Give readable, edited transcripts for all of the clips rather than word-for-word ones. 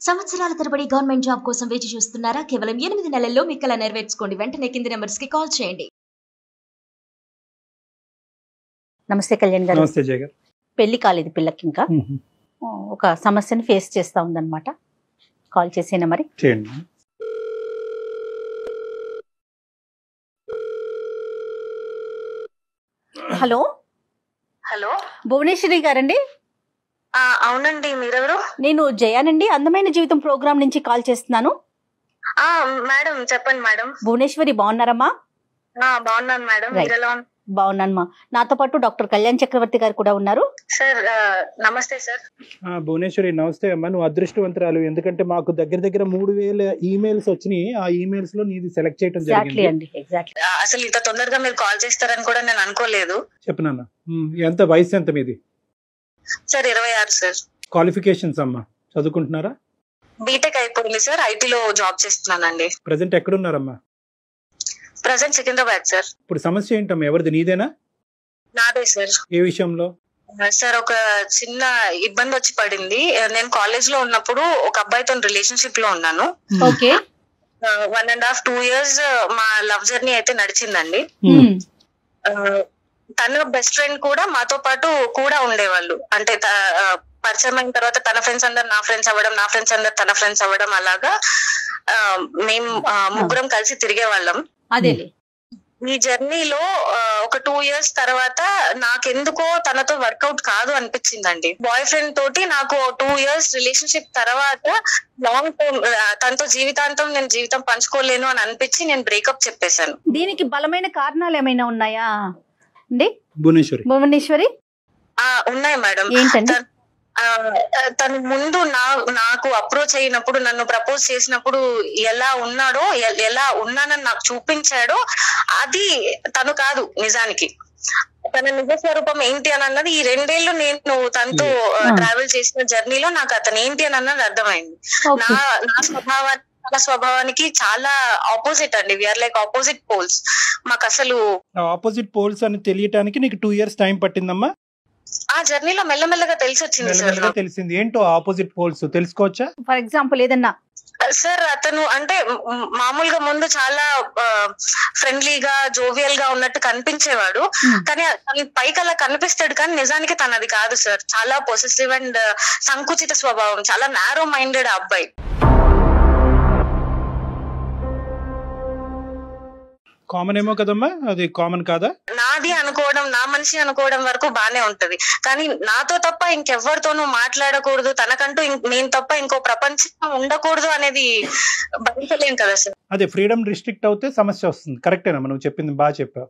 సంవత్సరాల తరబడి government job కోసం వేచి చూస్తున్నారా? కేవలం 8 నెలల్లో మీ కల నెరవేర్చుకోండి. వెంటనే కింది నెంబర్స్ కి కాల్ చేయండి. నమస్తే కళ్యాణ్ గారు. నమస్తే జయ గారు. పెళ్లి కాలేదు పిల్లకి, ఇంకా ఒక సమస్యని ఫేస్ చేస్తా ఉందన్నమాట. కాల్ చేసేనా మరి? చేయండి. హలో హలో, భువనేశ్వరి గారండి? అవునండి, మీరెవరు? నేను జయానండి, అందమైన జీవితం ప్రోగ్రామ్ నుంచి కాల్ చేస్తున్నాను. మేడం చెప్పండి మేడం. భువనేశ్వరి బాగున్నారమ్మా? బాగున్నాను మేడం, Right. మీరెలా ఉన్నారు? బాగున్నానమ్మా. నాతో పాటు డాక్టర్ కళ్యాణ్ చక్రవర్తి గారు కూడా ఉన్నారు. సార్ నమస్తే సార్. భువనేశ్వరి నమస్తే అమ్మా. నువ్వు అదృష్టవంతురాలు, ఎందుకంటే మాకు దగ్గర 3000 ఈమెయిల్స్ వచ్చినాయి. ఆ ఈమెయిల్స్ లో నీది సెలెక్ట్ చేయడం ఎగ్జాక్ట్లీ జరిగింది. అండి, ఎగ్జాక్ట్లీ. అసలు ఇంత తొందరగా మీరు కాల్ చేస్తారని కూడా నేను అనుకోలేదు. చెప్పు నాన్న. ఎంత వయసు ఎంత మీది? Sir 26 sir. క్వాలిఫికేషన్స్ అమ్మా, చదువుకుంటున్నారా? బీటెక్ అయిపోయింది సార్, ఐటీలో జాబ్ చేస్తున్నానండి. ప్రజెంట్ ఎక్కడున్నారమ్మా? Present Secunderabad sir. ఇప్పుడు సమస్య ఏంటమ్మా? ఎవరిది, నీదేనా? నాదే సార్. ఏ విషయంలో? సార్ ఒక చిన్న ఇబ్బంది వచ్చి పడింది. నేను కాలేజ్ లో ఉన్నప్పుడు ఒక అబ్బాయితో రిలేషన్షిప్ లో ఉన్నాను. ఓకే. 1.5 2 years మా లవ్ జర్నీ అయితే నడిచిందండి. తన బెస్ట్ ఫ్రెండ్ కూడా మాతో పాటు కూడా ఉండేవాళ్ళు. అంటే పరిచయం అయిన తర్వాత తన ఫ్రెండ్స్ అందరు నా ఫ్రెండ్స్ అవ్వడం, నా ఫ్రెండ్స్ అందరు తన ఫ్రెండ్స్ అవ్వడం, అలాగా మేము ముగ్గురం కలిసి తిరిగే వాళ్ళం. అదేలే. ఈ జర్నీలో ఒక 2 years తర్వాత నాకెందుకో తనతో వర్కౌట్ కాదు అనిపించిందండి. బాయ్ ఫ్రెండ్ తోటి నాకు 2 years రిలేషన్షిప్ తర్వాత లాంగ్ టర్మ్ తనతో జీవితాంతం నేను జీవితం పంచుకోలేను అని అనిపించి నేను బ్రేకప్ చెప్పేశాను. దీనికి బలమైన కారణాలు ఏమైనా ఉన్నాయా అండి భువనేశ్వరి? ఉన్నాయి మేడం. ఏంటండి? తను ముందు నాకు అప్రోచ్ అయినప్పుడు, నన్ను ప్రపోజ్ చేసినప్పుడు ఎలా ఉన్నాడో, ఎలా ఉన్నానని నాకు చూపించాడో అది తను కాదు నిజానికి. తన నిజ స్వరూపం ఏంటి అని అన్నది ఈ 2 ఏళ్ళు నేను తనతో ట్రావెల్ చేసిన జర్నీలో నాకు అతను ఏంటి అని అన్నది అర్థమైంది. నా స్వభావానికి చాలా ఆపోజిట్ అండి. We're like opposite poles. మాకు అసలు ఆపోజిట్ పోల్స్ అని తెలియటానికి నీకు 2 years టైం పట్టిందమ్మా? ఆ జర్నీలో మెల్లమెల్లగా తెలిసి వచ్చింది సార్. తెలిసింది ఏంటో ఆపోజిట్ పోల్స్ తెలుసుకోవచ్చా? ఫర్ ఎగ్జాంపుల్ ఏదన్నా సార్, అతను అంటే మామూలుగా ముందు చాలా ఫ్రెండ్లీగా జోవియల్ గా ఉన్నట్టు కనిపించేవాడు. కానీ పైకి అలా కనిపిస్తాడు, కానీ నిజానికి తనది కాదు సార్. చాలా పొసెసివ్ అండ్ సంకుచిత స్వభావం, చాలా నారో మైండెడ్ అబ్బాయి. కామన్ ఏమో కదమ్మా, అది కామన్ కాదా? నాది అనుకోవడం, నా మనిషి అనుకోవడం వరకు బానే ఉంటది, కానీ నాతో తప్ప ఇంకెవ్వరితోనూ మాట్లాడకూడదు, తనకంటూ నేను తప్ప ఇంకో ప్రపంచం ఉండకూడదు అనేది భరించలేం కదా సార్. అదే ఫ్రీడమ్ రిస్ట్రిక్ట్ అవుతే సమస్య వస్తుంది. కరెక్టేనా నువ్వు చెప్పింది? బాగా చెప్పావు.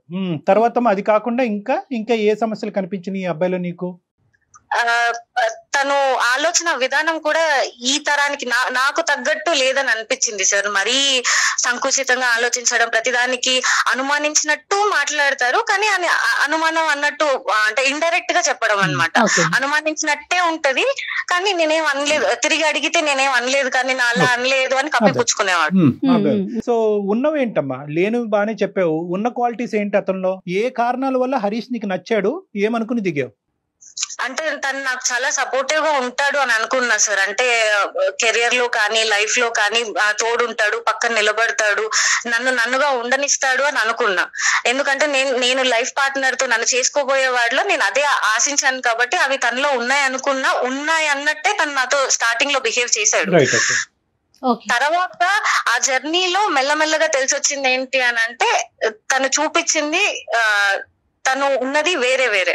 తర్వాత అది కాకుండా ఇంకా ఏ సమస్యలు కనిపించినాయి ఈ అబ్బాయిలో నీకు? తను ఆలోచన విధానం కూడా ఈ తరానికి నాకు తగ్గట్టు లేదని అనిపించింది సార్. మరీ సంకుచితంగా ఆలోచించడం, ప్రతిదానికి అనుమానించినట్టు మాట్లాడతారు, కానీ అనుమానం అన్నట్టు అంటే ఇండైరెక్ట్ గా చెప్పడం అన్నమాట. అనుమానించినట్టే ఉంటది, కానీ నేనేం అనలేదు, తిరిగి అడిగితే నేనేం అనలేదు, కానీ నా అలా అనలేదు అని కప్పిపుచ్చుకునేవాడు. సో ఉన్నవేంటమ్మా? లేనివి బానే చెప్పావు, ఉన్న క్వాలిటీస్ ఏంటి అతనిలో? ఏ కారణాల వల్ల హరీష్ నీకు నచ్చాడు, ఏమనుకుని దిగావు? అంటే తను నాకు చాలా సపోర్టివ్ గా ఉంటాడు అని అనుకున్నా సార్. అంటే కెరియర్ లో కానీ లైఫ్ లో కానీ తోడుంటాడు, పక్కన నిలబడతాడు, నన్నుగా ఉండనిస్తాడు అని అనుకున్నా. ఎందుకంటే నేను లైఫ్ పార్ట్నర్ తో నన్ను చేసుకోబోయే వాడిలో నేను అదే ఆశించాను, కాబట్టి అవి తనలో ఉన్నాయి అన్నట్టే తను నాతో స్టార్టింగ్ లో బిహేవ్ చేశాడు. తర్వాత ఆ జర్నీలో మెల్లమెల్లగా తెలిసి వచ్చింది ఏంటి అని అంటే, తను చూపించింది తను ఉన్నది వేరే.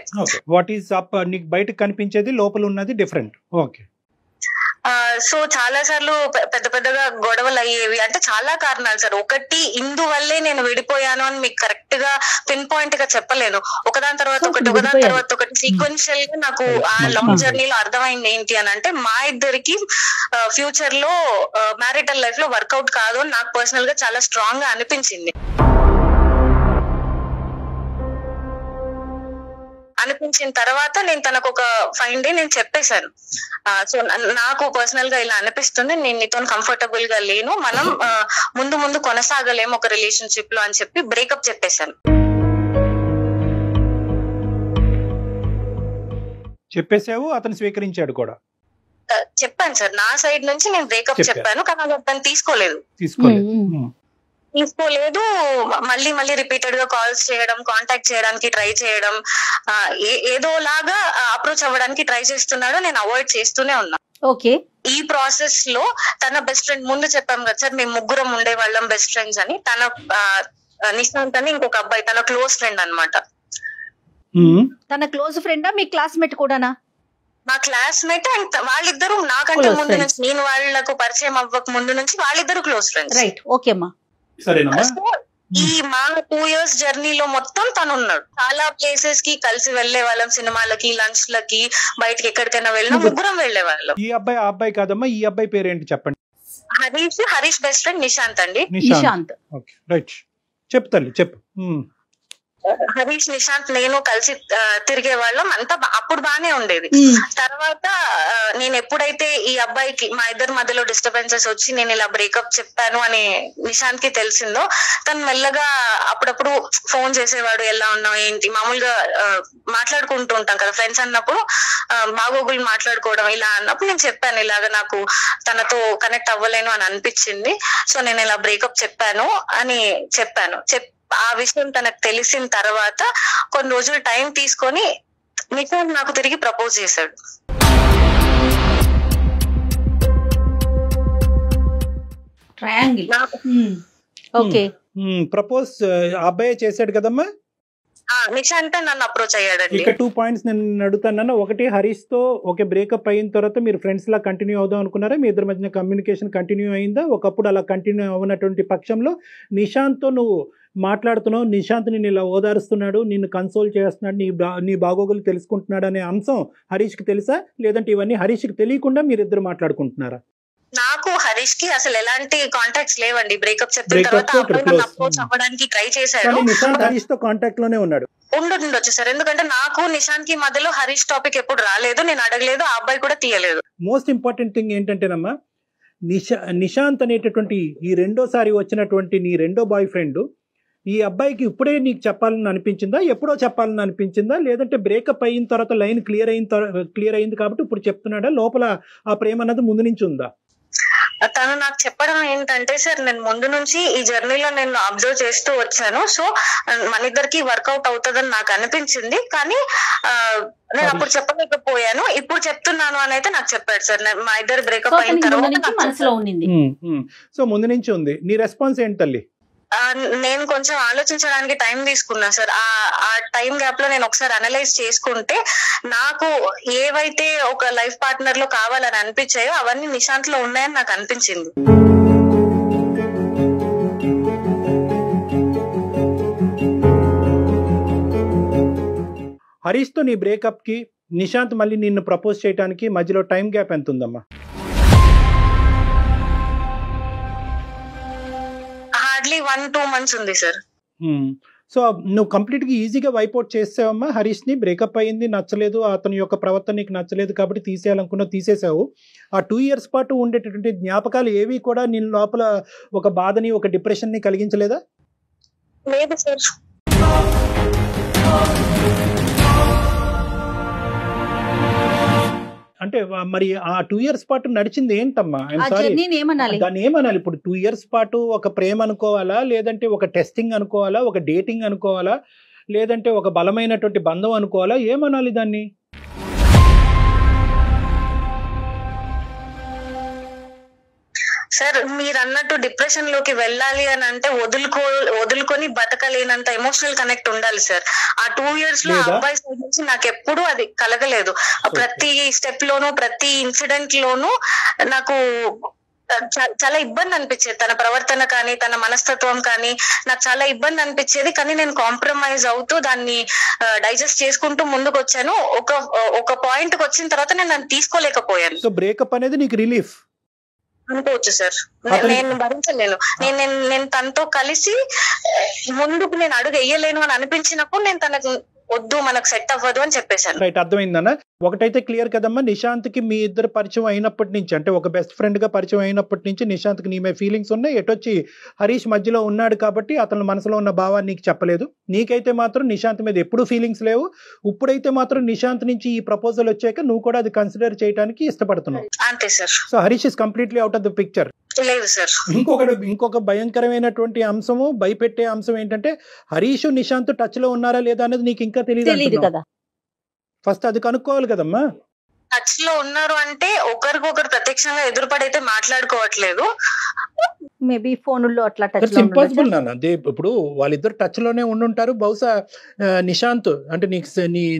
What is up? నీకు బయటకు కనిపించేది, లోపల ఉన్నది డిఫరెంట్. ఓకే. సో చాలా సార్లు పెద్దగా గొడవలు అయ్యేవి. అంటే చాలా కారణాలు సార్. ఒకటి ఇందువల్లే నేను విడిపోయాను అని మీకు కరెక్ట్ గా పిన్ పాయింట్ గా చెప్పలేను. ఒకదాని తర్వాత ఒకటి సీక్వెన్షియల్ గా నాకు ఆ లాంగ్ జర్నీలో అర్థమైంది ఏంటి అని అంటే, మా ఇద్దరికి ఫ్యూచర్ లో మ్యారిటల్ లైఫ్ లో వర్కౌట్ కాదు అని నాకు పర్సనల్ గా చాలా స్ట్రాంగ్ గా అనిపించిన తర్వాత నేను తనకు ఒక 5 days నేను చెప్పేశాను. సో నాకు పర్సనల్ గా ఇలా అనిపిస్తుంది, నేను నీతో కంఫర్టబుల్ గా లేను, మనం ముందు కొనసాగలేము ఒక రిలేషన్షిప్ లో అని చెప్పి బ్రేకప్ చెప్పేశాను. చెప్పేసావు, అతను స్వీకరించాడు కూడా? చెప్పాను సార్, నా సైడ్ నుంచి నేను బ్రేకప్ చెప్పాను, కానీ అది తను తీసుకోలేదు. మళ్ళీ రిపీటెడ్ గా కాల్స్ చేయడం, కాంటాక్ట్ చేయడానికి ట్రై చేయడం, ఏదోలాగా అప్రోచ్ అవ్వడానికి ట్రై చేస్తున్నాడు. నేను అవాయిడ్ చేస్తూనే ఉన్నా. ఓకే. ఈ ప్రాసెస్ లో తన బెస్ట్ ఫ్రెండ్, ముందు చెప్పాం కదా సార్ మేము ముగ్గురం ఉండేవాళ్ళం బెస్ట్ ఫ్రెండ్స్ అని, తన నిశాంత్ అని ఇంకొక అబ్బాయి తన క్లోజ్ ఫ్రెండ్ అన్నమాట. తన క్లోజ్ ఫ్రెండా మీ క్లాస్మేట్ కూడానా? మా క్లాస్మేట్ అండ్ వాళ్ళిద్దరు నాకంటే ముందు నుంచి, నేను వాళ్ళకు పరిచయం అవ్వక ముందు నుంచి వాళ్ళిద్దరు క్లోజ్ ఫ్రెండ్స్. రైట్, ఓకే అమ్మా. ఈ మా 2 years జర్నీలో మొత్తం తను ఉన్నాడు. చాలా ప్లేసెస్ కి కలిసి వెళ్లే వాళ్ళం, సినిమాలకి, లంచ్ లకి, బయటకి ఎక్కడికైనా వెళ్ళినా ముగ్గురం వెళ్లే వాళ్ళం. ఈ అబ్బాయి ఆ అబ్బాయి కాదమ్మా, ఈ అబ్బాయి పేరేంటి చెప్పండి? హరీష్ బెస్ట్ ఫ్రెండ్ నిశాంత్ అండి. నిశాంత్. ఓకే రైట్, చెప్పు తల్లి చెప్పు. హరీష్, నిశాంత్, నేను కలిసి తిరిగే వాళ్ళం, అంతా అప్పుడు బానే ఉండేది. తర్వాత నేను ఎప్పుడైతే ఈ అబ్బాయికి మా ఇద్దరి మధ్యలో డిస్టర్బెన్సెస్ వచ్చి నేను ఇలా బ్రేకప్ చెప్పాను అని నిశాంత్ కి తెలిసిందో, తను మెల్లగా అప్పుడప్పుడు ఫోన్ చేసేవాడు, ఎలా ఉన్నావు ఏంటి, మామూలుగా మాట్లాడుకుంటూ ఉంటాం కదా ఫ్రెండ్స్ అన్నప్పుడు, బాగోగులు మాట్లాడుకోవడం. ఇలా అన్నప్పుడు నేను చెప్పాను, ఇలాగా నాకు తనతో కనెక్ట్ అవ్వలేను అని అనిపించింది, సో నేను ఇలా బ్రేకప్ చెప్పాను అని చెప్పాను. ఆ విషయం తనకు తెలిసిన తర్వాత కొన్ని రోజులు టైం తీసుకొని నిశాంత్ నాకు తిరిగి ప్రపోజ్ చేశాడు. ట్రయాంగిల్. ఓకే. ప్రపోజ్ అబ్బాయి చేశాడు కదమ్మా? నిశాంత్ నన్ను అప్రోచ్ అయ్యాడండి. ఇక 2 points నేను అడుగుతాను. ఒకటి, హరీష్ తో ఓకే బ్రేకప్ అయిన తర్వాత మీరు ఫ్రెండ్స్ లా కంటిన్యూ అవుదాం అనుకున్నారా? మీ ఇద్దరి మధ్యన కమ్యూనికేషన్ కంటిన్యూ అయిందా? ఒకప్పుడు అలా కంటిన్యూ అవునటువంటి పక్షంలో నిశాంత్ తో నువ్వు మాట్లాడుతున్నావు, నిశాంత్ నిన్ను ఇలా ఓదారుస్తున్నాడు, నిన్ను కన్సోల్ చేస్తున్నాడు, నీ బాగోగులు తెలుసుకుంటున్నాడు అనే అంశం హరీష్ కి తెలుసా? లేదంటే ఇవన్నీ హరీష్ కి తెలియకుండా మీరిద్దరు మాట్లాడుకుంటున్నారా? నాకు హరీష్ కి అసలు ఎలాంటి కాంటాక్ట్స్ లేవండి. బ్రేకప్ చెప్పిన తర్వాత అప్రోచ్ అవ్వడానికి ట్రై చేశాడు. నిశాంత్ హరీష్ తో కాంటాక్ట్ లోనే ఉన్నాడు. ఉండొచ్చు సార్, ఎందుకంటే నాకు నిశాంత్ కి మధ్యలో హరీష్ టాపిక్ ఎప్పుడు రాలేదు, నేను అడగలేదు, ఆ అబ్బాయి కూడా తీయలేదు. మోస్ట్ ఇంపార్టెంట్ థింగ్ ఏంటంటేనమ్మా, నిశాంత్ అనేటటువంటి ఈ రెండోసారి వచ్చినటువంటి నీ రెండో బాయ్ ఫ్రెండ్ ఈ అబ్బాయికి ఇప్పుడే నీకు చెప్పాలని అనిపించిందా, ఎప్పుడో చెప్పాలని అనిపించిందా, లేదంటే బ్రేకప్ అయిన తర్వాత లైన్ క్లియర్ అయింది కాబట్టి ఇప్పుడు చెప్తున్నాడా, లోపల ఆ ప్రేమ అన్నది ముందు నుంచి ఉందా? తను నాకు చెప్పడం ఏంటంటే సార్, నేను ముందు నుంచి ఈ జర్నీలో నేను అబ్జర్వ్ చేస్తూ వచ్చాను, సో మన ఇద్దరికి వర్కౌట్ అవుతుందని నాకు అనిపించింది, కానీ నేను అప్పుడు చెప్పలేకపోయాను, ఇప్పుడు చెప్తున్నాను అని అయితే నాకు చెప్పాడు సార్. మా ఇద్దరు బ్రేకప్ అయిన తర్వాత సో ముందు నుంచి ఉంది. నీ రెస్పాన్స్ ఏంటి తల్లి? నేను కొంచెం ఆలోచించడానికి టైం తీసుకున్నా సార్. ఆ టైం గ్యాప్ లో నేను ఒకసారి అనలైజ్ చేసుకుంటే నాకు ఏవైతే ఒక లైఫ్ పార్ట్నర్ లో కావాలని అనిపించాయో అవన్నీ నిశాంత్ లో ఉన్నాయని నాకు అనిపించింది. హరీష్ తో నీ బ్రేకప్ కి నిశాంత్ మళ్ళీ నిన్ను ప్రపోజ్ చేయడానికి మధ్యలో టైం గ్యాప్ ఎంత ఉందమ్మా? హార్డ్లీ 1-2 months ఉంది సార్. సో నువ్వు కంప్లీట్ గా ఈజీగా వైపౌట్ చేసావమ్మా హరీష్ ని? బ్రేకప్ అయింది, నచ్చలేదు, అతని యొక్క ప్రవర్తన నీకు నచ్చలేదు కాబట్టి తీసేయాలనుకున్నా తీసేసావు. ఆ 2 years పాటు ఉండేటటువంటి జ్ఞాపకాలు ఏవి కూడా నీ లోపల ఒక బాధని, ఒక డిప్రెషన్ ని కలిగించలేదా? లేదు సార్. అంటే మరి ఆ 2 years పాటు నడిచింది ఏంటమ్మా? దాన్ని ఏమనాలి ఇప్పుడు? 2 years పాటు ఒక ప్రేమ అనుకోవాలా, లేదంటే ఒక టెస్టింగ్ అనుకోవాలా, ఒక డేటింగ్ అనుకోవాలా, లేదంటే ఒక బలమైనటువంటి బంధం అనుకోవాలా, ఏమనాలి దాన్ని? సార్ మీరు అన్నట్టు డిప్రెషన్ లోకి వెళ్ళాలి అని అంటే వదులుకొని బతకలేనంత ఎమోషనల్ కనెక్ట్ ఉండాలి సార్. ఆ 2 years లో అబ్బాయి సైడ్ నుంచి నాకు ఎప్పుడు అది కలగలేదు. ప్రతి స్టెప్ లోను, ప్రతి ఇన్సిడెంట్ లోను నాకు చాలా ఇబ్బంది అనిపించేది. తన ప్రవర్తన కానీ, తన మనస్తత్వం కానీ నాకు చాలా ఇబ్బంది అనిపించేది. కానీ నేను కాంప్రమైజ్ అవుతూ దాన్ని డైజెస్ట్ చేసుకుంటూ ముందుకు వచ్చాను. ఒక పాయింట్ కి వచ్చిన తర్వాత నేను దాన్ని తీసుకోలేకపోయాను. సో బ్రేకప్ అనేది నీకు రిలీఫ్ అనుకోవచ్చు సార్. నేను భరించలేను. నేను తనతో కలిసి ముందుకు నేను అడుగు వేయలేను అని అనిపించినప్పుడు నేను తనకు వద్దు, మనకు సెట్ అవ్వదు అని చెప్పేశాను. రైట్, అర్థమైందన్న. ఒకటైతే క్లియర్ కదమ్మా, నిశాంత్కి మీ ఇద్దరు పరిచయం అయినప్పటి నుంచి, అంటే ఒక బెస్ట్ ఫ్రెండ్గా పరిచయం అయినప్పటి నుంచి నిశాంత్కి నీ మీద ఫీలింగ్స్ ఉన్నాయి. ఎటొచ్చి హరీష్ మధ్యలో ఉన్నాడు కాబట్టి అతని మనసులో ఉన్న భావాన్ని నీకు చెప్పలేదు. నీకైతే మాత్రం నిశాంత్ మీద ఎప్పుడూ ఫీలింగ్స్ లేవు. ఇప్పుడైతే మాత్రం నిశాంత్ నుంచి ఈ ప్రపోజల్ వచ్చాక నువ్వు కూడా అది కన్సిడర్ చేయడానికి ఇష్టపడుతున్నావు. అంతే sir. So Harish is completely out of the picture. లేదు సార్. ఇంకొక భయంకరమైనటువంటి అంశము, భయపెట్టే అంశం ఏంటంటే హరీష్ నిశాంత్ టచ్ లో ఉన్నారా లేదా అనేది నీకు ఇంకా తెలియదు కదా. ఫస్ట్ అది కనుక్కోవాలి కదమ్మా. టచ్ లో ఉన్నారు అంటే ఒకరికొకరు ప్రత్యక్షంగా ఎదురుపడైతే మాట్లాడుకోవట్లేదు. మేబీ ఫోన్లో అట్లా టచ్ ఇంపాసిబుల్ నాన్న. ఇప్పుడు వాళ్ళిద్దరు టచ్ లోనే ఉండుంటారు. బహుశా నిశాంత్ అంటే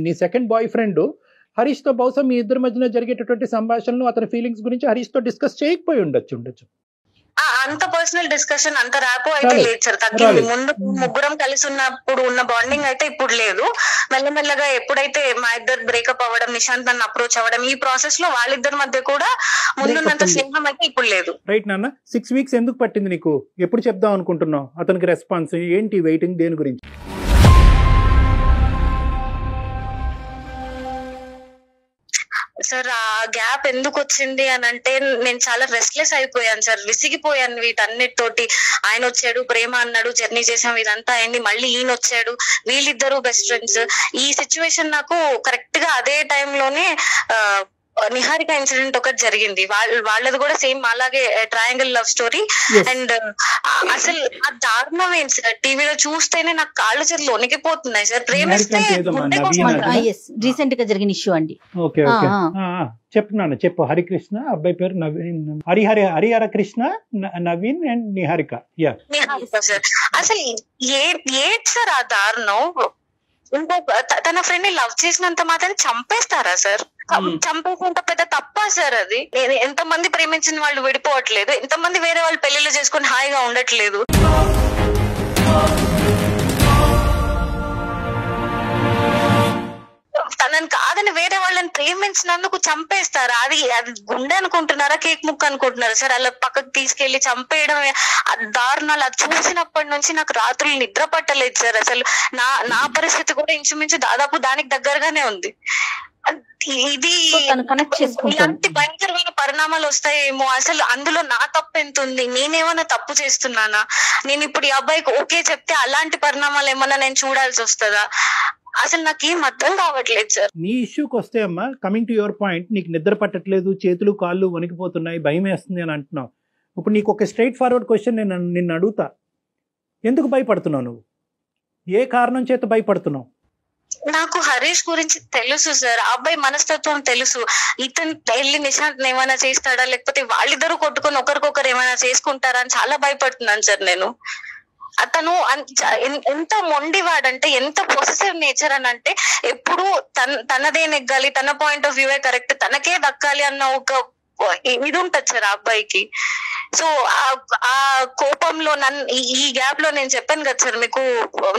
నీ సెకండ్ బాయ్ ఫ్రెండ్ హరీష్ తో బహుశా మీ ఇద్దరి మధ్యన జరిగేటటువంటి సంభాషణలు, అతని ఫీలింగ్స్ గురించి హరీష్ తో డిస్కస్ చేయకపోయి ఉండొచ్చు. అంత పర్సనల్ డిస్కషన్, అంత ర్యాపో అయితే లేదు సార్. తగ్గింది. ముందు ముగ్గురం కలిసి ఉన్నప్పుడు ఉన్న బాండింగ్ అయితే ఇప్పుడు లేదు. మెల్లమెల్లగా ఎప్పుడైతే మా ఇద్దరు బ్రేకప్ అవ్వడం, నిశాంత్ నన్ను అప్రోచ్ అవ్వడం, ఈ ప్రాసెస్ లో వాళ్ళిద్దరి మధ్య కూడా ముందున్నంత స్నేహం అయితే ఇప్పుడు లేదు. రైట్ నాన్న. 6 weeks ఎందుకు పట్టింది నీకు? ఎప్పుడు చెప్దాం అనుకుంటున్నావు? అతనికి రెస్పాన్స్ ఏంటి? వెయిటింగ్ దేని గురించి? సార్ ఆ గ్యాప్ ఎందుకు వచ్చింది అని అంటే నేను చాలా రెస్ట్లెస్ అయిపోయాను సార్. విసిగిపోయాను వీటన్నిటితోటి. ఆయన వచ్చాడు, ప్రేమ అన్నాడు, జర్నీ చేసాం, ఇదంతా అయింది. మళ్ళీ ఈయన వచ్చాడు, వీళ్ళిద్దరు బెస్ట్ ఫ్రెండ్స్. ఈ సిచ్యువేషన్ నాకు కరెక్ట్ గా అదే టైంలోనే నిహారిక ఇన్సిడెంట్ ఒకటి జరిగింది. వాళ్ళది కూడా సేమ్ అలాగే ట్రయాంగిల్ లవ్ స్టోరీ. అండ్ అసలు ఆ దారుణం ఏంటి సార్, టీవీలో చూస్తేనే నాకు కాళ్ళు చేతులు వణికిపోతున్నాయి సార్. ప్రేమిస్తే రీసెంట్ గా జరిగిన ఇష్యూ అండి. చెప్తున్నాను, చెప్పు. హరికృష్ణ, అబ్బాయి పేరు నవీన్, హరిహర కృష్ణ, నవీన్ అండ్ నిహారిక. నిహారిక సార్. అసలు ఏంటి సార్ ఆ దారుణం? తన ఫ్రెండ్ ని లవ్ చేసినంత మాత్రం చంపేస్తారా సార్? చంపేసినంత పెద్ద తప్ప సార్ అది? ఎంతమంది ప్రేమించిన వాళ్ళు విడిపోవట్లేదు, ఎంతమంది వేరే వాళ్ళు పెళ్లిళ్ళు చేసుకుని హాయిగా ఉండట్లేదు. తనని కాదని వేరే వాళ్ళని ప్రేమించినందుకు చంపేస్తారా? అది గుండె అనుకుంటున్నారా, కేక్ ముక్క అనుకుంటున్నారా సార్? అలా పక్కకు తీసుకెళ్లి చంపేయడం దారుణాలు. అది చూసినప్పటి నుంచి నాకు రాత్రులు నిద్ర పట్టలేదు సార్. అసలు నా పరిస్థితి కూడా ఇంచుమించు దాదాపు దానికి దగ్గరగానే ఉంది. ఇది ఇలాంటి భయంకరమైన పరిణామాలు వస్తాయేమో. అసలు అందులో నా తప్పు ఎంత ఉంది? నేనేమన్నా తప్పు చేస్తున్నానా? నేను ఇప్పుడు ఈ అబ్బాయికి ఓకే చెప్తే అలాంటి పరిణామాలు ఏమన్నా నేను చూడాల్సి వస్తుందా? అసలు నాకేం అర్థం కావట్లేదు సార్. నీ ఇష్యూకి వస్తే అమ్మా, కమింగ్ టు యువర్ పాయింట్, నీకు నిద్ర పట్టట్లేదు, చేతులు కాళ్ళు వణికిపోతున్నాయి, భయం వేస్తుంది అని అంటున్నావు. ఇప్పుడు నీకు ఒక స్ట్రైట్ ఫార్వర్డ్ క్వశ్చన్ నిన్ను అడుగుతా. ఎందుకు భయపడుతున్నావు నువ్వు? ఏ కారణం చేత భయపడుతున్నావు? నాకు హరీష్ గురించి తెలుసు సార్, ఆ అబ్బాయి మనస్తత్వం తెలుసు. ఇతను వెళ్ళి నిశాంత్ ఏమైనా చేస్తాడా, లేకపోతే వాళ్ళిద్దరూ కొట్టుకొని ఒకరికొకరు ఏమైనా చేసుకుంటారా అని చాలా భయపడుతున్నాను సార్ నేను. అతను ఎంత మొండివాడంటే, ఎంత పొసెసివ్ నేచర్ అని అంటే, ఎప్పుడు తనదే నెగ్గాలి, తన పాయింట్ ఆఫ్ వ్యూవే కరెక్ట్, తనకే దక్కాలి అన్న ఒక ఇది ఉంటది సార్ ఆ అబ్బాయికి. సో ఆ కోపంలో ఈ గ్యాప్ లో నేను చెప్పాను కదా సార్ మీకు,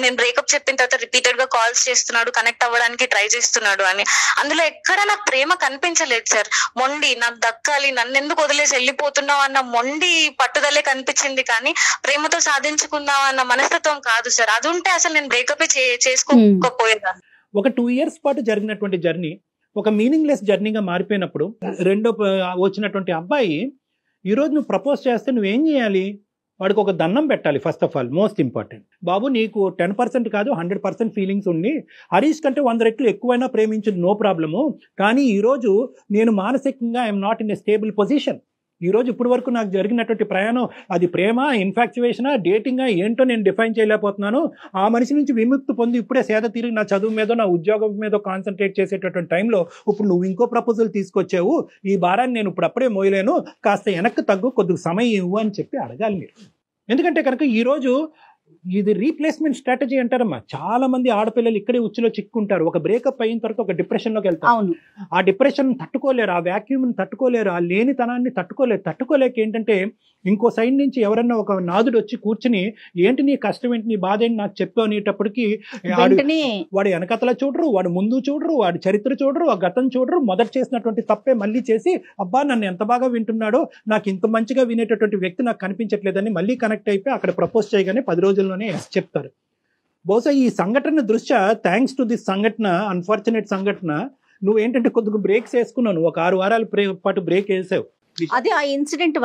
నేను బ్రేకప్ చెప్పిన తర్వాత రిపీటెడ్ గా కాల్స్ చేస్తున్నాడు, కనెక్ట్ అవ్వడానికి ట్రై చేస్తున్నాడు అని. అందులో ఎక్కడ నాకు ప్రేమ కనిపించలేదు సార్. మొండి, నాకు దక్కాలి, నన్ను ఎందుకు వదిలేసి వెళ్ళిపోతున్నావు అన్న మొండి పట్టుదలే కనిపించింది, కానీ ప్రేమతో సాధించుకుందాం అన్న మనస్తత్వం కాదు సార్. అది ఉంటే అసలు నేను బ్రేకప్ చేసుకోకపోయేదాన్ని. ఒక 2 years పాటు జరిగినటువంటి జర్నీ ఒక మీనింగ్లెస్ జర్నీగా మారిపోయినప్పుడు, రెండో వచ్చినటువంటి అబ్బాయి ఈరోజు నువ్వు ప్రపోజ్ చేస్తే నువ్వేం చేయాలి? వాడికి ఒక దండం పెట్టాలి. First of all, most important. బాబు, నీకు 10% కాదు 100% ఫీలింగ్స్ ఉండి హరీష్ కంటే 100 రెట్లు ఎక్కువైనా ప్రేమించదు, నో ప్రాబ్లము. కానీ ఈరోజు నేను మానసికంగా I'm not in a stable position. ఈరోజు ఇప్పటి వరకు నాకు జరిగినటువంటి ప్రయాణం, అది ప్రేమ, ఇన్ఫాక్చువేషనా, డేటింగా ఏంటో నేను డిఫైన్ చేయలేకపోతున్నాను. ఆ మనిషి నుంచి విముక్తి పొంది ఇప్పుడే సేద తిరిగి నా చదువు మీద, నా ఉద్యోగం మీద కాన్సన్ట్రేట్ చేసేటటువంటి టైంలో ఇప్పుడు నువ్వు ఇంకో ప్రపోజల్ తీసుకొచ్చావు, ఈ భారాన్ని నేను ఇప్పుడు అప్పుడే మోయలేను, కాస్త వెనక్కి తగ్గు, కొద్దిగా సమయం ఇవ్వు అని చెప్పి అడగాలి మీరు. ఎందుకంటే కనుక ఈరోజు ఇది రీప్లేస్మెంట్ స్ట్రాటజీ అంటారమ్మా. చాలా మంది ఆడపిల్లలు ఇక్కడే ఉచ్చులో చిక్కుంటారు. ఒక బ్రేకప్ అయిన తర్వాత ఒక డిప్రెషన్లోకి వెళ్తారు. ఆ డిప్రెషన్ తట్టుకోలేరు, ఆ వ్యాక్యూమ్ని తట్టుకోలేరు, ఆ లేనితనాన్ని తట్టుకోలేక ఏంటంటే ఇంకో సైడ్ నుంచి ఎవరన్నా ఒక నాదుడు వచ్చి కూర్చుని ఏంటి నీ కష్టం ఏంటి, నీ బాధ ఏంటి నాకు చెప్పు అనేటప్పటికి వాడు వెనకతల చూడరు, వాడు ముందు చూడరు, వాడి చరిత్ర చూడరు, ఆ గతం చూడరు, మొదట చేసినటువంటి తప్పే మళ్ళీ చేసి అబ్బా నన్ను ఎంత బాగా వింటున్నాడో, నాకు ఇంత మంచిగా వినేటటువంటి వ్యక్తి నాకు కనిపించట్లేదని మళ్ళీ కనెక్ట్ అయిపోయి అక్కడ ప్రపోజ్ చేయగానే 10 రోజుల్లోనే చెప్తారు. బహుశా ఈ సంఘటన దృష్ట్యా, థ్యాంక్స్ టు దిస్ సంఘటన, అన్ఫార్చునేట్ సంఘటన, నువ్వేంటంటే కొద్దిగా బ్రేక్స్ వేసుకున్నావు, ఒక 6 వారాల పాటు బ్రేక్ వేసావు. అది ఆ ఇన్సిడెంట్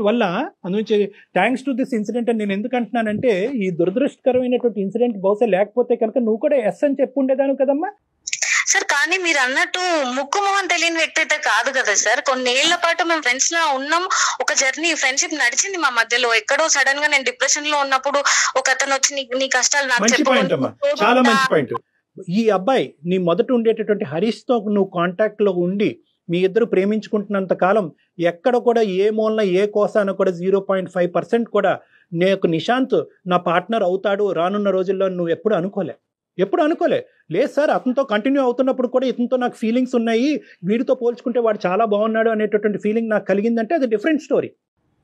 వల్ల అందునుంచి థ్యాంక్స్ టు దిస్ ఇన్సిడెంట్ అని నేను ఎందుకు అంటున్నానంటే, ఈ దురదృష్టకరమైనటువంటి ఇన్సిడెంట్ బహుశా లేకపోతే కనుక నువ్వు కూడా ఎస్ అని చెప్పుండేదాను కదమ్మా. సార్ కానీ మీరు అన్నట్టు ముక్కు మొహం తెలియని వ్యక్తి అయితే కాదు కదా సార్. కొన్ని ఏళ్ల పాటు మేము ఫ్రెండ్స్ లా ఉన్నాం, ఒక జర్నీ ఫ్రెండ్షిప్ నడిచింది మా మధ్యలో. ఎక్కడో సడన్ గా నేను డిప్రెషన్ లో ఉన్నప్పుడు ఒక అతను వచ్చి నీ కష్టాలు నాకు చెప్పు. చాలా మంచి పాయింట్. ఈ అబ్బాయి నీ మొదట ఉండేటటువంటి హరీష్ తో నువ్వు కాంటాక్ట్ లో ఉండి మీ ఇద్దరు ప్రేమించుకుంటున్నంత కాలం ఎక్కడ కూడా ఏ మూలన ఏ కోసాన కూడా 0.5% కూడా నేను నిశాంత్ నా పార్ట్నర్ అవుతాడు రానున్న రోజుల్లో నువ్వు ఎప్పుడు అనుకోలే? లేదు సార్, అతనితో కంటిన్యూ అవుతున్నప్పుడు కూడా ఇతనితో నాకు ఫీలింగ్స్ ఉన్నాయి, వీడితో పోల్చుకుంటే వాడు చాలా బాగున్నాడు అనేటటువంటి ఫీలింగ్ నాకు కలిగిందంటే అది డిఫరెంట్ స్టోరీ.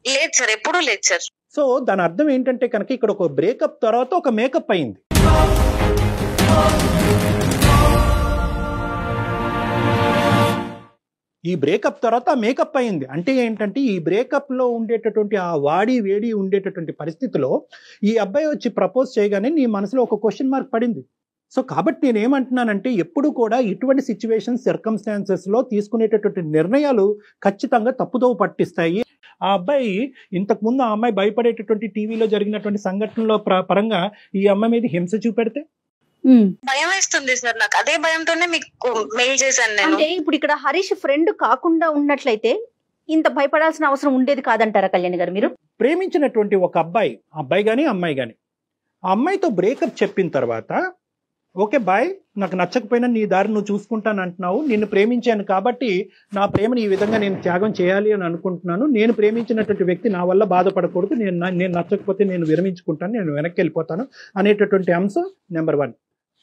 లేదు సార్, ఎప్పుడూ లేదు సార్. సో దాని అర్థం ఏంటంటే కనుక ఇక్కడ ఒక బ్రేకప్ తర్వాత ఒక మేకప్ అయింది. ఈ బ్రేకప్ తర్వాత మేకప్ అయింది అంటే ఏంటంటే, ఈ బ్రేకప్ లో ఉండేటటువంటి ఆ వాడి వేడి ఉండేటటువంటి పరిస్థితిలో ఈ అబ్బాయి వచ్చి ప్రపోజ్ చేయగానే నీ మనసులో ఒక క్వశ్చన్ మార్క్ పడింది. సో కాబట్టి నేనేమంటున్నానంటే, ఎప్పుడు కూడా ఇటువంటి సిచ్యువేషన్ సర్కమ్స్టాన్సెస్ లో తీసుకునేటటువంటి నిర్ణయాలు ఖచ్చితంగా తప్పుదోవ పట్టిస్తాయి. ఆ అబ్బాయి ఇంతకు ముందు ఆ అమ్మాయి భయపడేటటువంటి టీవీలో జరిగినటువంటి సంఘటనలో పరంగా ఈ అమ్మాయి మీద హింస చూపెడితే భయం వేస్తుంది సార్ నాకు. అదే భయంతోనే మీకు మెయిల్ చేశాను నేను. అంటే ఇప్పుడు ఇక్కడ హరీష్ ఫ్రెండ్ కాకుండా ఉన్నట్లయితే ఇంత భయపడాల్సిన అవసరం ఉండేది కాదంటారా కళ్యాణ్ గారు మీరు? ప్రేమించినటువంటి ఒక అబ్బాయి కానీ అమ్మాయి కానీ ఆ అమ్మాయితో బ్రేకప్ చెప్పిన తర్వాత, ఓకే బాయ్, నాకు నచ్చకపోయినా నీ దారి నువ్వు చూసుకుంటాను అంటున్నావు, నిన్ను ప్రేమించాను కాబట్టి నా ప్రేమను ఈ విధంగా నేను త్యాగం చేయాలి అని అనుకుంటున్నాను, నేను ప్రేమించినటువంటి వ్యక్తి నా వల్ల బాధపడకూడదు, నేను నచ్చకపోతే నేను విరమించుకుంటాను, నేను వెనక్కి వెళ్ళిపోతాను అనేటటువంటి అంశం నెంబర్ 1.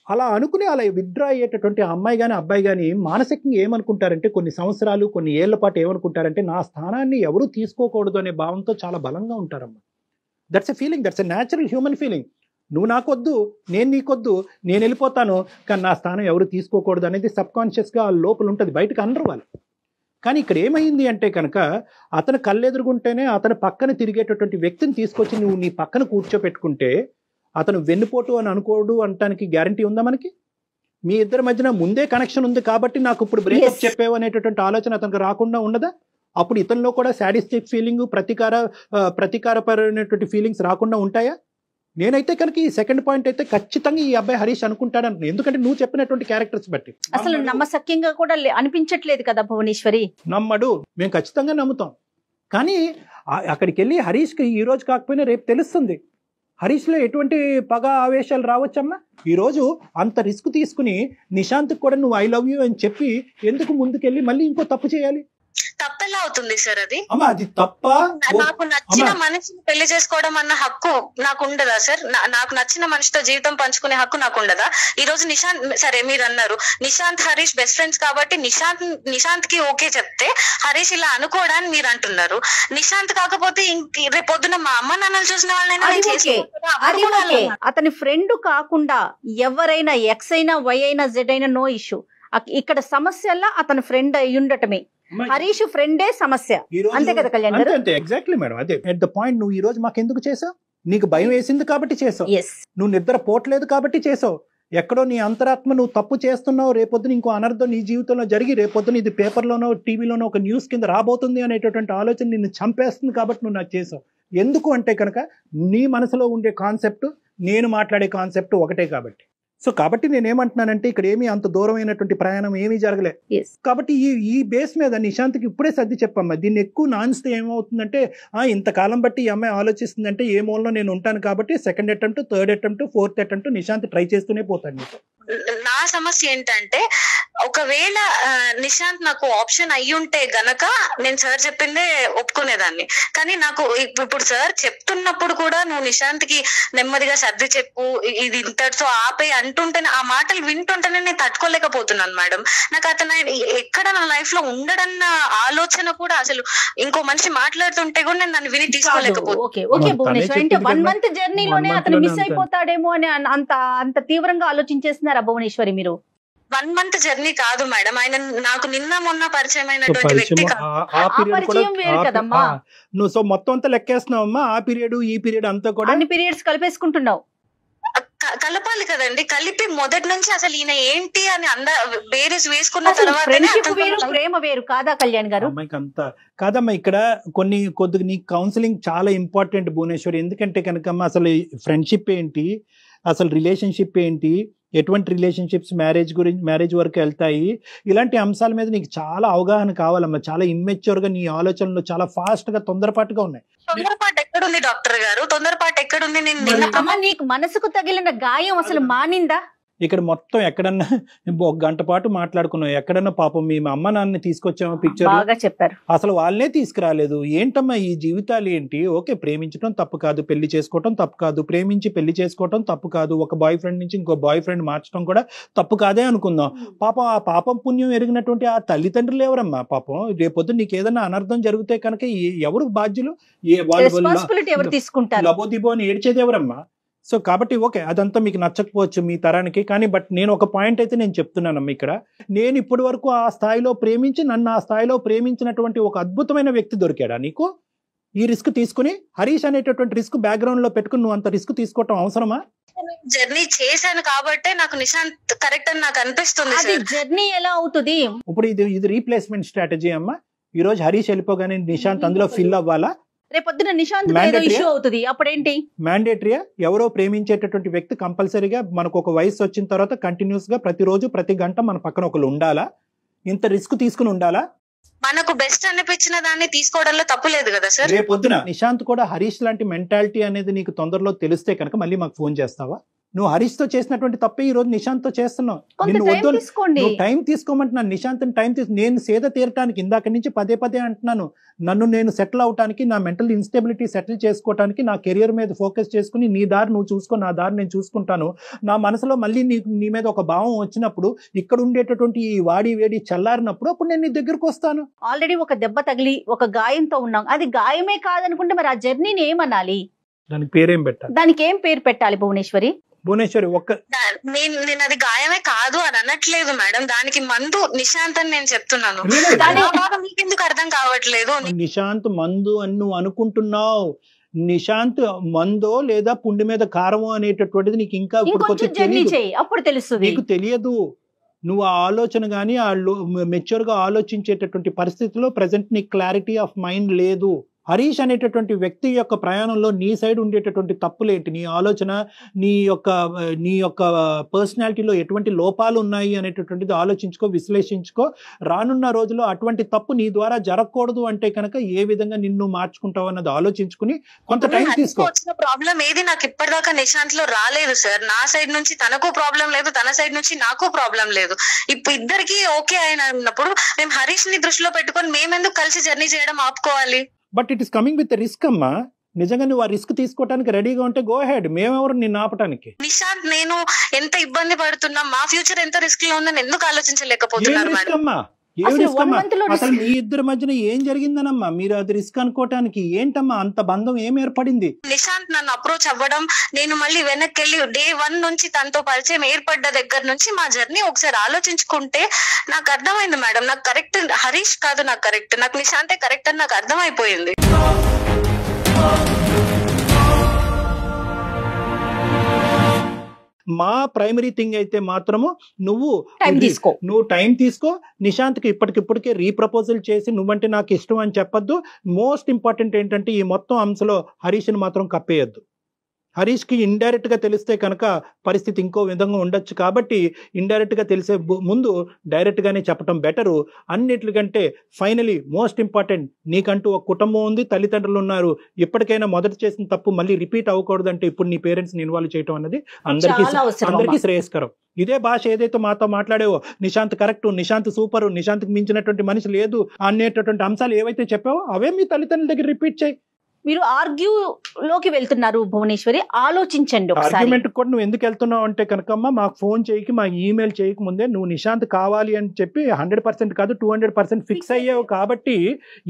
అలా అనుకుని అలా విత్డ్రా అయ్యేటటువంటి అమ్మాయి కానీ అబ్బాయి కానీ మానసికంగా ఏమనుకుంటారంటే, కొన్ని సంవత్సరాలు కొన్ని ఏళ్ల పాటు ఏమనుకుంటారంటే, నా స్థానాన్ని ఎవరూ తీసుకోకూడదు అనే భావంతో చాలా బలంగా ఉంటారమ్మా. That's a feeling, that's a natural human feeling. నువ్వు నాకొద్దు, నేను నీకొద్దు, నేను వెళ్ళిపోతాను, కానీ నా స్థానం ఎవరు తీసుకోకూడదు అనేది సబ్కాన్షియస్గా లోపల ఉంటుంది, బయటకు అనరు వాళ్ళు. కానీ ఇక్కడ ఏమైంది అంటే కనుక, అతను కళ్ళెదురుగుంటేనే అతను పక్కన తిరిగేటటువంటి వ్యక్తిని తీసుకొచ్చి నువ్వు నీ పక్కన కూర్చోపెట్టుకుంటే అతను వెన్నుపోటు అని అనుకోడు అనటానికి గ్యారంటీ ఉందా మనకి? మీ ఇద్దరి మధ్యన ముందే కనెక్షన్ ఉంది కాబట్టి నాకు ఇప్పుడు బ్రేకప్ చెప్పేవు అనేటటువంటి ఆలోచన అతనికి రాకుండా ఉండదా? అప్పుడు ఇతనిలో కూడా సాడిస్టిక్ ఫీలింగ్, ప్రతీకారపరమైనటువంటి ఫీలింగ్స్ రాకుండా ఉంటాయా? నేనైతే కనుక ఈ సెకండ్ పాయింట్ అయితే ఖచ్చితంగా ఈ అబ్బాయి హరీష్ అనుకుంటాడు. ఎందుకంటే నువ్వు చెప్పినటువంటి క్యారెక్టర్స్ బట్టి అసలు నమ్మసక్యంగా కూడా అనిపించట్లేదు కదా భువనేశ్వరి. నమ్మడు, మేము ఖచ్చితంగా నమ్ముతాం. కానీ అక్కడికి వెళ్ళి హరీష్కి ఈ రోజు కాకపోయినా రేపు తెలుస్తుంది హరీష్లో ఎటువంటి పగ ఆవేశాలు రావచ్చమ్మా. ఈరోజు అంత రిస్క్ తీసుకుని నిశాంత్కి కూడా నువ్వు ఐ లవ్ యూ అని చెప్పి ఎందుకు ముందుకెళ్ళి మళ్ళీ ఇంకో తప్పు చేయాలి? తప్పెలా అవుతుంది సార్ అది? అమ్మా అది తప్ప? నాకు నచ్చిన మనిషిని పెళ్లి చేసుకోవడం అన్న హక్కు నాకు ఉండదా సార్? నాకు నచ్చిన మనిషితో జీవితం పంచుకునే హక్కు నాకు ఉండదా? ఈ రోజు నిశాంత్, సరే మీరు అన్నారు నిశాంత్ హరీష్ బెస్ట్ ఫ్రెండ్స్ కాబట్టి నిశాంత్ కి ఓకే చెప్తే హరీష్ ఇలా అనుకోవడానికి మీరు అంటున్నారు. నిశాంత్ కాకపోతే రేపు పొద్దున మా అమ్మ నాన్నలు చూసిన వాళ్ళైనా అతని ఫ్రెండ్ కాకుండా ఎవరైనా ఎక్స్ అయినా వై అయినా జెడ్ అయినా నో ఇష్యూ. ఇక్కడ సమస్యల్లో అతని ఫ్రెండ్ అయి ఉండటమే, హరీష్ ఫ్రెండే సమస్య. అంతే కదా కళ్యాణ్ గారు? అంతే, ఎగ్జాక్ట్లీ మేడం. అదే ఎట్ ద పాయింట్. నువ్వు ఈ రోజు మాకెందుకు చేసావు? నీకు భయం వేసింది కాబట్టి చేసావు, నువ్వు నిద్ర పోట్లేదు కాబట్టి చేసావు. ఎక్కడో నీ అంతరాత్మ నువ్వు తప్పు చేస్తున్నావు, రేపొద్దున ఇంకో అనర్థం నీ జీవితంలో జరిగి రేపొద్దున ఇది పేపర్లోనో టీవీలోనో ఒక న్యూస్ కింద రాబోతుంది అనేటటువంటి ఆలోచన నిన్ను చంపేస్తుంది కాబట్టి నువ్వు నాకు చేసావు. ఎందుకు అంటే కనుక నీ మనసులో ఉండే కాన్సెప్ట్, నేను మాట్లాడే కాన్సెప్ట్ ఒకటే కాబట్టి. సో కాబట్టి నేనేమంటున్నానంటే, ఇక్కడ ఏమీ అంత దూరమైనటువంటి ప్రయాణం ఏమీ జరగలే. కాబట్టి ఈ బేస్ మీద నిశాంత్కి ఇప్పుడే సర్ది చెప్పమ్మా. దీన్ని ఎక్కువ నాన్స్తే ఏమవుతుందంటే, ఇంతకాలం బట్టి ఈ అమ్మాయి ఆలోచిస్తుందంటే ఏ మూలలో నేను ఉంటాను కాబట్టి second attempt, third attempt, fourth attempt Nishant try చేస్తూనే పోతాను. నా సమస్య ఏంటంటే, ఒకవేళ నిశాంత్ నాకు ఆప్షన్ అయ్యుంటే గనక నేను సార్ చెప్పిందే ఒప్పుకునేదాన్ని. కానీ నాకు ఇప్పుడు సార్ చెప్తున్నప్పుడు కూడా నువ్వు నిశాంత్ కి నెమ్మదిగా సర్ది చెప్పు, ఇది ఇంతటితో ఆపే అంటుంటేనే, ఆ మాటలు వింటుంటేనే నేను తట్టుకోలేకపోతున్నాను మేడం. నాకు అతను ఎక్కడ నా లైఫ్ లో ఉండడన్న ఆలోచన కూడా, అసలు ఇంకో మనిషి మాట్లాడుతుంటే కూడా నేను దాన్ని విని తీసుకోలేకపోతున్నాను. 1 month జర్నీలోనే అతను మిస్ అయిపోతాడేమో అని అంత తీవ్రంగా ఆలోచించేస్తున్నారా భువనేశ్వరి మీరు? 1 month జర్నీ కాదు మేడం, ఆయన నాకు నిన్న మొన్న పరిచయం అయినటువంటి వ్యక్తి కదమ్మా. నువ్వు సో మొత్తం అంతా లెక్కేస్తున్నావమ్మా, ఆ పీరియడ్ ఈ పీరియడ్ అంతా కూడా అన్ని పీరియడ్స్ కలిపేసుకుంటున్నావు. కలపాలి కదండి. కలిపి మొదటి నుంచి అసలు ఈయన ఏంటి అని బేరీస్ వేసుకున్న తర్వాత ఫ్రెండ్షిప్ వేరు ప్రేమ వేరు కాదా కళ్యాణ్ గారు? అమ్మాయికి అంతా కాదమ్మా. ఇక్కడ కొద్దిగా నీ కౌన్సిలింగ్ చాలా ఇంపార్టెంట్ భువనేశ్వరి. ఎందుకంటే కనుకమ్మా అసలు ఫ్రెండ్షిప్ ఏంటి, అసలు రిలేషన్షిప్ ఏంటి, ఎటువంటి రిలేషన్షిప్స్ మ్యారేజ్ వరకు వెళ్తాయి, ఇలాంటి అంశాల మీద నీకు చాలా అవగాహన కావాలమ్మా. చాలా ఇమ్మెచ్యూర్ గా నీ ఆలోచనలు చాలా ఫాస్ట్ గా తొందరపాటుగా ఉన్నాయి. తొందరపాటు ఎక్కడుంది డాక్టర్ గారు? తొందరపాటు ఎక్కడుంది? నేను నీకు మనసుకు తగిలిన గాయం అసలు మానిందా? ఇక్కడ మొత్తం ఎక్కడన్నా 1 గంట పాటు మాట్లాడుకున్నాం. ఎక్కడన్నా పాపం మీ అమ్మ నాన్నని తీసుకొచ్చామో పిక్చర్? బాగా చెప్పారు. అసలు వాళ్ళనే తీసుకురాలేదు. ఏంటమ్మా ఈ జీవితాలు ఏంటి? ఓకే, ప్రేమించడం తప్పు కాదు, పెళ్లి చేసుకోవటం తప్పు కాదు, ప్రేమించి పెళ్లి చేసుకోవటం తప్పు కాదు, ఒక బాయ్ ఫ్రెండ్ నుంచి ఇంకో బాయ్ ఫ్రెండ్ మార్చడం కూడా తప్పు కాదే అనుకుందాం. పాపం ఆ పాపం పుణ్యం ఎరిగినటువంటి ఆ తల్లిదండ్రులు ఎవరమ్మా? పాపం రేపొద్దు నీకు ఏదైనా అనర్థం జరిగితే కనుక ఎవరు బాధ్యులు? ఎవరు తీసుకుంటారు? లబోదిబో అని ఏడ్చేది ఎవరమ్మా? సో కాబట్టి ఓకే, అదంతా మీకు నచ్చకపోవచ్చు మీ తరానికి, కానీ బట్ నేను ఒక పాయింట్ అయితే నేను చెప్తున్నానమ్మా. ఇక్కడ నేను ఇప్పటి వరకు ఆ స్థాయిలో ప్రేమించి నన్ను ఆ స్థాయిలో ప్రేమించినటువంటి ఒక అద్భుతమైన వ్యక్తి దొరికాడా నీకు? ఈ రిస్క్ తీసుకుని హరీష్ అనేటటువంటి రిస్క్ బ్యాక్గ్రౌండ్ లో పెట్టుకుని నువ్వు అంత రిస్క్ తీసుకోవటం అవసరమా? జర్నీ చేశాను కాబట్టి నాకు నిశాంత్ కరెక్ట్ అని నాకు అనిపిస్తుంది. జర్నీ ఎలా అవుతుంది ఇప్పుడు? ఇది రీప్లేస్మెంట్ స్ట్రాటజీ అమ్మా. ఈ రోజు హరీష్ వెళ్ళిపోగానే నిశాంత్ అందులో ఫిల్ అవ్వాలా? రేపొద్దున నిశాంత్ ఏదో ఇష్యూ అవుతుంది, అప్పుడేంటి? మ్యాండేటరీయా? ఎవరో ప్రేమించేటటువంటి వ్యక్తి కంపల్సరీగా మనకు ఒక వయసు వచ్చిన తర్వాత కంటిన్యూస్ గా ప్రతిరోజు ప్రతి గంట మన పక్కన ఒకరు ఉండాలా? ఇంత రిస్క్ తీసుకుని ఉండాలా? మనకు బెస్ట్ అనిపించిన దాన్ని తీసుకోవడంలో తప్పు లేదు కదా సార్. రేపొద్దున నిశాంత్ కూడా హరీష్ లాంటి మెంటాలిటీ అనేది నీకు తొందరలో తెలిస్తే కనుక మళ్ళీ మాకు ఫోన్ చేస్తావా? నువ్వు హరీష్ తో చేసినటువంటి తప్పే ఈ రోజు నిశాంత్ తో చేస్తున్నావు. నువ్వు టైం తీసుకోమంటున్నాను. నిశాంత్ నేను సేద తీరటానికి ఇందాక నుంచి పదే అంటున్నాను. నన్ను నేను సెటిల్ అవటానికి, నా మెంటల్ ఇన్స్టెబిలిటీ సెటిల్ చేసుకోవటానికి, నా కెరియర్ మీద ఫోకస్ చేసుకుని నీ దారి నువ్వు చూసుకో, నా దారి నేను చూసుకుంటాను. నా మనసులో మళ్ళీ నీ మీద ఒక భావం వచ్చినప్పుడు, ఇక్కడ ఉండేటటువంటి ఈ వాడి వేడి చల్లారినప్పుడు అప్పుడు నేను నీ దగ్గరకు వస్తాను. ఆల్రెడీ ఒక దెబ్బ తగిలి ఒక గాయంతో ఉన్నాం. అది గాయమే కాదనుకుంటే మరి ఆ జర్నీని ఏమనాలి? దానికి పేరేం పెట్టాలి? దానికి ఏం పేరు పెట్టాలి భువనేశ్వరి? నేను అది గాయమే కాదు అని అనట్లేదు మేడం. దానికి మందు నిశాంత్ అని నేను చెప్తున్నాను. మీకెందుకు అర్థం కావట్లేదు? నిశాంత్ మందు అని నువ్వు అనుకుంటున్నావు. నిశాంత్ మందో లేదా పుండి మీద కారమో అనేటటువంటిది నీకు ఇంకా అప్పుడు తెలుస్తుంది. నీకు తెలియదు. నువ్వు ఆ ఆలోచన గానీ ఆ మెచ్యూర్ గా ఆలోచించేటటువంటి పరిస్థితిలో ప్రెసెంట్ నీకు క్లారిటీ ఆఫ్ మైండ్ లేదు. హరీష్ అనేటటువంటి వ్యక్తి యొక్క ప్రయాణంలో నీ సైడ్ ఉండేటటువంటి తప్పులేంటి, నీ ఆలోచన, నీ యొక్క పర్సనాలిటీలో ఎటువంటి లోపాలు ఉన్నాయి అనేటటువంటిది ఆలోచించుకో, విశ్లేషించుకో. రానున్న రోజుల్లో అటువంటి తప్పు నీ ద్వారా జరగకూడదు అంటే కనుక ఏ విధంగా నిన్ను మార్చుకుంటావు అన్నది ఆలోచించుకుని కొంత టైం తీసుకో. వచ్చిన ప్రాబ్లం ఏది నాకు ఇప్పటిదాకా నిశాంత్ లో రాలేదు సార్. నా సైడ్ నుంచి తనకు ప్రాబ్లం లేదు, తన సైడ్ నుంచి నాకు ప్రాబ్లం లేదు. ఇప్పుడు ఇద్దరికి ఓకే అయినప్పుడు మేము హరీష్ ని దృష్టిలో పెట్టుకొని మేమెందుకు కలిసి జర్నీ చేయడం ఆపుకోవాలి? But it is coming with risk అమ్మా. నిజంగా నువ్వు ఆ రిస్క్ తీసుకోవడానికి రెడీగా ఉంటే గో హెడ్. మేమెవరు నిన్ను ఆపటానికి? నిశాంత్ నేను ఎంత ఇబ్బంది పడుతున్నా, మా ఫ్యూచర్ ఎంత రిస్క్ లో ఉందని ఎందుకు ఆలోచించలేకపోతున్నారు మేడం? అసలు మీ ఇద్దరి మధ్యన ఏం జరిగిందనమ్మా మీరు అది రిస్క్ అనుకోవటానికి? ఏంటమ్మా అంత బంధం ఏం ఏర్పడింది? నిశాంత్ నన్ను అప్రోచ్ అవ్వడం, నేను మళ్ళీ వెనక్కి వెళ్ళి డే 1 నుంచి తనతో పరిచయం ఏర్పడ్డ దగ్గర నుంచి మా జర్నీ ఒకసారి ఆలోచించుకుంటే నాకు అర్థమైంది మేడం. నాకు కరెక్ట్ హరీష్ కాదు, నాకు కరెక్ట్, నాకు నిశాంతే కరెక్ట్ అని నాకు అర్థమైపోయింది. మా ప్రైమరీ థింగ్ అయితే మాత్రము నువ్వు టైం తీసుకో. నిశాంత్కి ఇప్పటికిప్పటికే రీప్రపోజల్ చేసి నువ్వంటే నాకు ఇష్టం అని చెప్పొద్దు. మోస్ట్ ఇంపార్టెంట్ ఏంటంటే ఈ మొత్తం అంశంలో హరీష్ని మాత్రం కప్పేయద్దు. హరీష్కి ఇండైరెక్ట్ గా తెలిస్తే కనుక పరిస్థితి ఇంకో విధంగా ఉండొచ్చు. కాబట్టి ఇండైరెక్ట్ గా తెలిసే ముందు డైరెక్ట్ గానే చెప్పడం బెటరు. అన్నిటికంటే ఫైనలీ మోస్ట్ ఇంపార్టెంట్, నీకంటూ ఒక కుటుంబం ఉంది, తల్లిదండ్రులు ఉన్నారు. ఇప్పటికైనా మొదట చేసిన తప్పు మళ్ళీ రిపీట్ అవ్వకూడదు అంటే ఇప్పుడు నీ పేరెంట్స్ ని ఇన్వాల్వ్ చేయడం అనేది అందరికీ శ్రేయస్కరం. ఇదే భాష ఏదైతే మాతో మాట్లాడేవో నిశాంత్ కరెక్ట్, నిశాంత్ సూపర్, నిశాంత్కి మించినటువంటి మనిషి లేదు అనేటటువంటి అంశాలు ఏవైతే చెప్పావో అవే మీ తల్లిదండ్రుల దగ్గర రిపీట్ చేయి. మీరు ఆర్గ్యూ లోకి వెళ్తున్నారు భువనేశ్వరి, ఆలోచించండి. ఆర్గ్యుమెంట్ కూడా నువ్వు ఎందుకు వెళ్తున్నావు అంటే కనుకమ్మా మాకు ఫోన్ చేయకి, మా ఈమెయిల్ చేయక ముందే నువ్వు నిశాంత్ కావాలి అని చెప్పి 100% కాదు 200% ఫిక్స్ అయ్యావు. కాబట్టి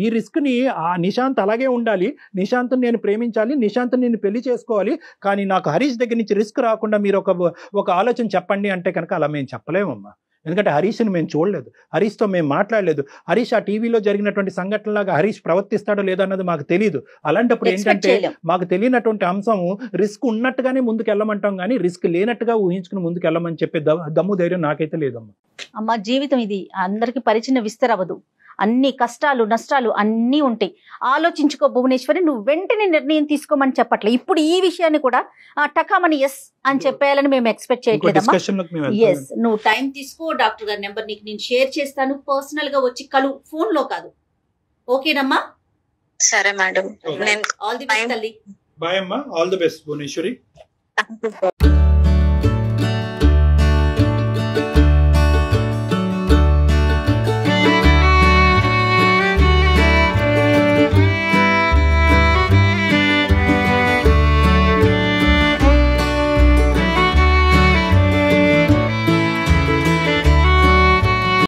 ఈ రిస్క్ ని ఆ నిశాంత్ అలాగే ఉండాలి, నిశాంత్ నేను ప్రేమించాలి, నిశాంత్ నేను పెళ్లి చేసుకోవాలి, కానీ నాకు హరీష్ దగ్గర నుంచి రిస్క్ రాకుండా మీరు ఒక ఆలోచన చెప్పండి అంటే కనుక అలా మేము చెప్పలేమమ్మా. ఎందుకంటే హరీష్ని మేము చూడలేదు, హరీష్తో మేము మాట్లాడలేదు. హరీష్ ఆ టీవీలో జరిగినటువంటి సంఘటనలాగా హరీష్ ప్రవర్తిస్తాడో లేదో అన్నది మాకు తెలియదు. అలాంటప్పుడు ఏంటంటే మాకు తెలియనటువంటి అంశము రిస్క్ ఉన్నట్టుగానే ముందుకు వెళ్ళమంటాం, కానీ రిస్క్ లేనట్టుగా ఊహించుకుని ముందుకు వెళ్ళమని చెప్పే దమ్ము ధైర్యం నాకైతే లేదమ్మా. అమ్మ జీవితం ఇది అందరికి పరిచిన విస్తరవదు, అన్ని కష్టాలు నష్టాలు అన్నీ ఉంటాయి. ఆలోచించుకో భువనేశ్వరి, నువ్వు వెంటనే నిర్ణయం తీసుకోమని చెప్పట్లే. ఇప్పుడు ఈ విషయాన్ని కూడా టకామని ఎస్ అని చెప్పేయాలని మేము ఎక్స్పెక్ట్ చేయట్లేదమ్మా. ఎస్, నువ్వు టైం తీసుకో. డాక్టర్ గారి నెంబర్ నీకు నేను షేర్ చేస్తాను, పర్సనల్ గా వచ్చి కలు, ఫోన్ లో కాదు. ఓకేనమ్మా? సరే మేడం. ఆల్ ది బెస్ట్ తల్లి. బాయ్ అమ్మా, ఆల్ ది బెస్ట్ భువనేశ్వరి.